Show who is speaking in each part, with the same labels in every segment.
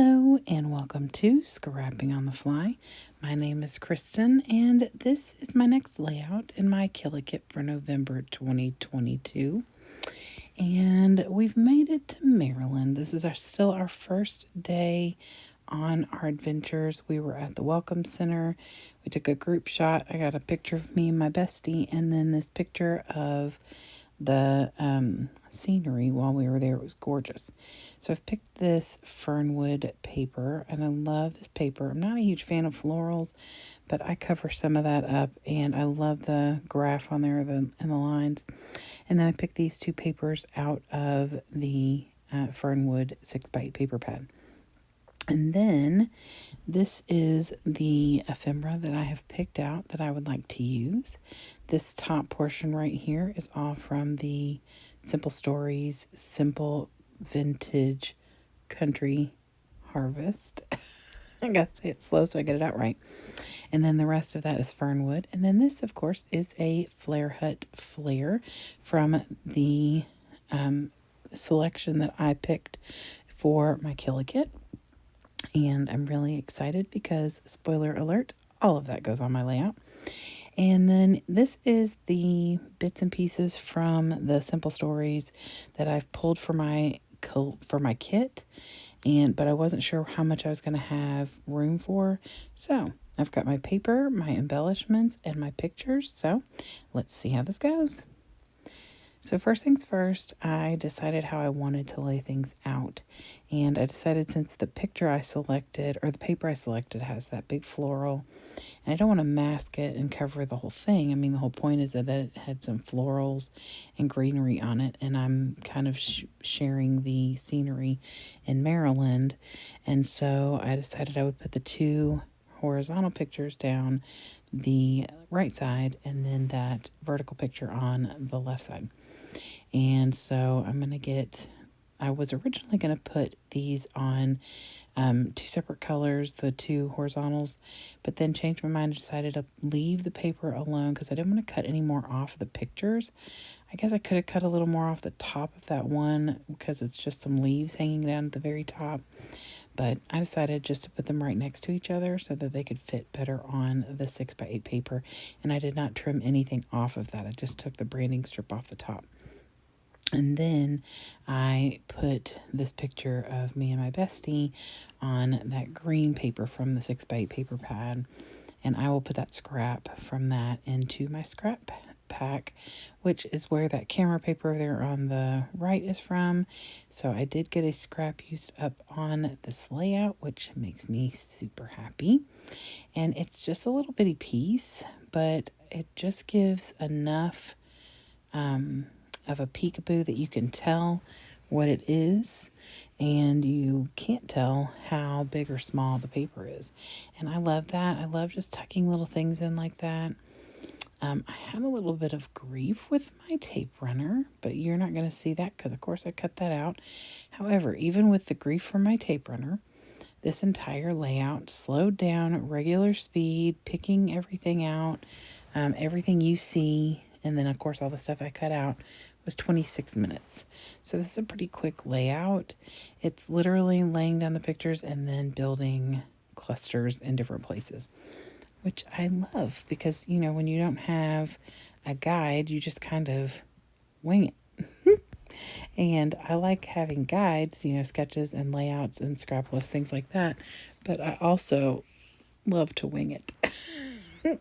Speaker 1: Hello and welcome to Scrapping on the Fly. My name is Kristen and this is my next layout in my Killa Kit for November 2022. And we've made it to Maryland. This is still our first day on our adventures. We were at the Welcome Center. We took a group shot. I got a picture of me and my bestie and then this picture of the scenery while we were there. It was gorgeous. So I've picked this Fernwood paper and I love this paper. I'm not a huge fan of florals, but I cover some of that up and I love the graph on there and the lines. And then I picked these two papers out of the Fernwood 6x8 paper pad. And then this is the ephemera that I have picked out that I would like to use. This top portion right here is all from the Simple Stories Simple Vintage Country Harvest. I gotta say it slow so I get it out right. And then the rest of that is Fernwood. And then this, of course, is a Flare Hut flare from the selection that I picked for my Killa Kit. And I'm really excited because, spoiler alert, all of that goes on my layout. And then this is the bits and pieces from the Simple Stories that I've pulled for my kit. But I wasn't sure how much I was going to have room for. So I've got my paper, my embellishments, and my pictures. So let's see how this goes. So first things first, I decided how I wanted to lay things out. And I decided since the paper I selected has that big floral, and I don't want to mask it and cover the whole thing. I mean, the whole point is that it had some florals and greenery on it, and I'm kind of sharing the scenery in Maryland. And so I decided I would put the two horizontal pictures down the right side and then that vertical picture on the left side. And so I was originally going to put these on two separate colors, the two horizontals, but then changed my mind and decided to leave the paper alone because I didn't want to cut any more off of the pictures. I guess I could have cut a little more off the top of that one because it's just some leaves hanging down at the very top. But I decided just to put them right next to each other so that they could fit better on the 6x8 paper. And I did not trim anything off of that. I just took the branding strip off the top. And then I put this picture of me and my bestie on that green paper from the 6x8 paper pad. And I will put that scrap from that into my scrap pack, which is where that camera paper there on the right is from. So I did get a scrap used up on this layout, which makes me super happy. And it's just a little bitty piece, but it just gives enough of a peekaboo that you can tell what it is, and you can't tell how big or small the paper is. And I love that. I love just tucking little things in like that. I had a little bit of grief with my tape runner, but you're not going to see that because, of course, I cut that out. However, even with the grief from my tape runner, this entire layout slowed down at regular speed, picking everything out, everything you see, and then, of course, all the stuff I cut out was 26 minutes. So this is a pretty quick layout. It's literally laying down the pictures and then building clusters in different places, which I love because, when you don't have a guide, you just kind of wing it. And I like having guides, sketches and layouts and scrap lists, things like that. But I also love to wing it,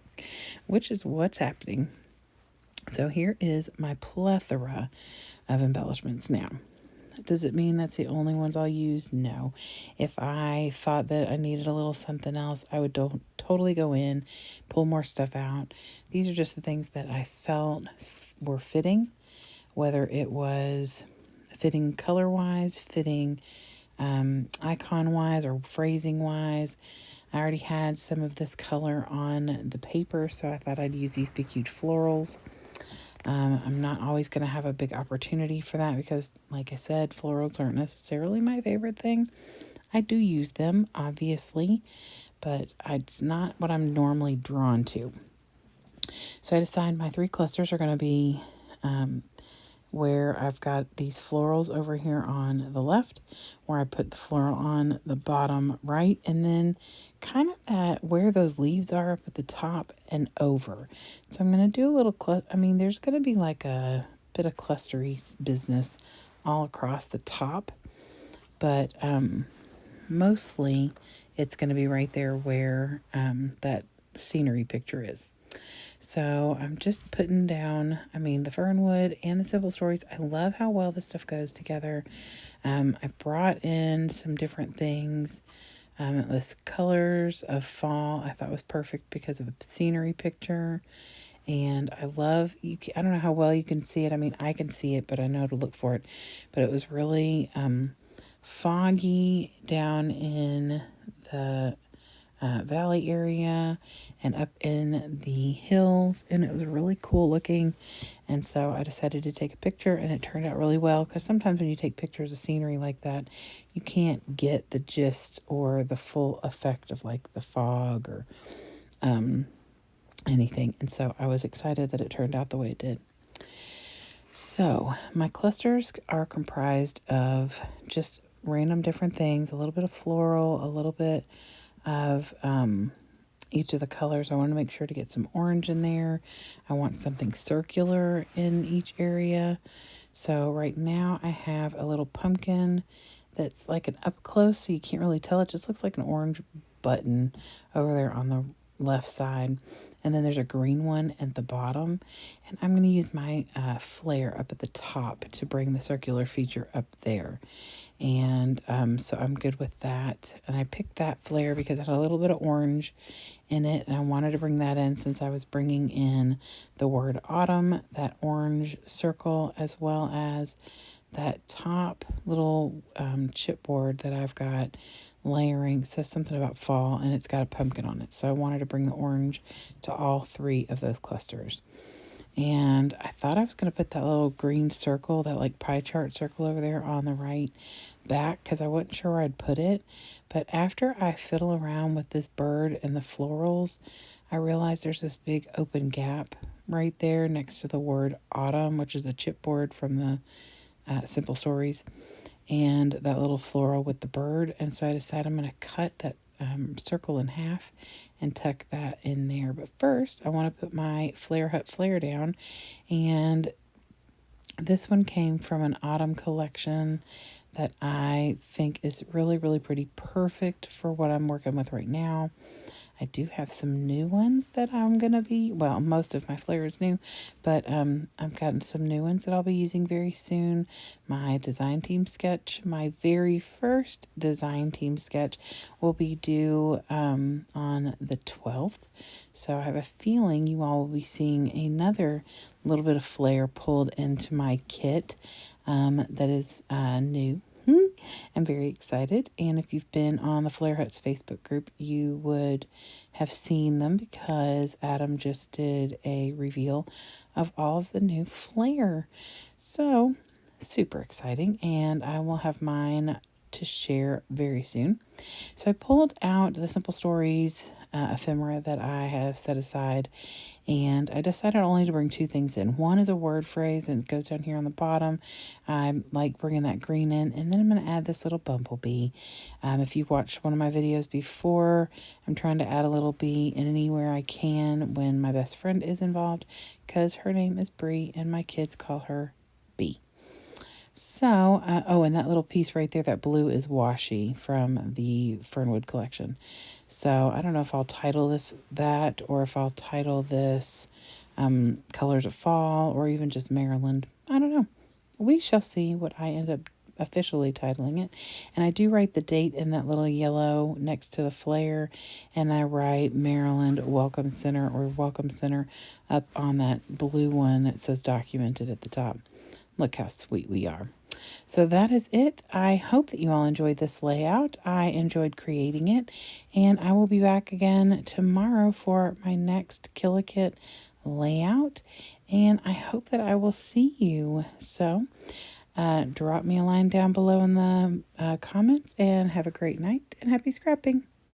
Speaker 1: which is what's happening. So here is my plethora of embellishments now. Does it mean that's the only ones I'll use? No. If I thought that I needed a little something else, I would totally go in, pull more stuff out. These are just the things that I felt were fitting, whether it was fitting color-wise, fitting icon-wise, or phrasing-wise. I already had some of this color on the paper, so I thought I'd use these big, huge florals. I'm not always going to have a big opportunity for that because, like I said, florals aren't necessarily my favorite thing. I do use them, obviously, but it's not what I'm normally drawn to. So I decided my 3 clusters are going to be where I've got these florals over here on the left, where I put the floral on the bottom right, and then kind of at where those leaves are up at the top and over. So I'm going to do a little, there's going to be like a bit of clustery business all across the top, but mostly it's going to be right there where that scenery picture is. So I'm just putting down, the Fernwood and the Simple Stories. I love how well this stuff goes together. I brought in some different things. This colors of fall I thought was perfect because of the scenery picture. And I love, I don't know how well you can see it. I can see it, but I know to look for it. But it was really foggy down in the valley area and up in the hills, and it was really cool looking. And so I decided to take a picture, and it turned out really well, because sometimes when you take pictures of scenery like that, you can't get the gist or the full effect of like the fog or anything. And so I was excited that it turned out the way it did. So my clusters are comprised of just random different things, a little bit of floral, a little bit of each of the colors. I want to make sure to get some orange in there. I want something circular in each area. So right now I have a little pumpkin that's like an up close, so you can't really tell. It just looks like an orange button over there on the left side. And then there's a green one at the bottom. And I'm going to use my flare up at the top to bring the circular feature up there. And so I'm good with that. And I picked that flare because it had a little bit of orange in it. And I wanted to bring that in since I was bringing in the word autumn, that orange circle, as well as that top little chipboard that I've got layering. It says something about fall, and it's got a pumpkin on it. So I wanted to bring the orange to all three of those clusters. And I thought I was going to put that little green circle, that like pie chart circle over there on the right back, because I wasn't sure where I'd put it. But after I fiddle around with this bird and the florals, I realized there's this big open gap right there next to the word autumn, which is the chipboard from the Simple Stories, and that little floral with the bird. And so I decided I'm going to cut that circle in half and tuck that in there. But first, I want to put my Flare Hut flare down. And this one came from an autumn collection that I think is really, really pretty, perfect for what I'm working with right now. I do have some new ones that I'm going to be, well, most of my flare is new, but I've gotten some new ones that I'll be using very soon. My design team sketch, my very first design team sketch, will be due on the 12th. So I have a feeling you all will be seeing another little bit of flare pulled into my kit that is new. I'm very excited, and if you've been on the Flare Huts Facebook group, you would have seen them because Adam just did a reveal of all of the new flare. So, super exciting, and I will have mine to share very soon. So I pulled out the Simple Stories ephemera that I have set aside, and I decided only to bring two things in. One is a word phrase, and it goes down here on the bottom. I like bringing that green in, and then I'm going to add this little bumblebee. If you've watched one of my videos before, I'm trying to add a little bee in anywhere I can when my best friend is involved, because her name is Bree, and my kids call her Bee. So, and that little piece right there, that blue, is washi from the Fernwood collection. So I don't know if I'll title this that, or if I'll title this Colors of Fall, or even just Maryland. I don't know. We shall see what I end up officially titling it. And I do write the date in that little yellow next to the flare, and I write Maryland Welcome Center, or Welcome Center, up on that blue one that says documented at the top. Look how sweet we are. So that is it. I hope that you all enjoyed this layout. I enjoyed creating it, and I will be back again tomorrow for my next Killikit layout, and I hope that I will see you. So drop me a line down below in the comments, and have a great night, and happy scrapping.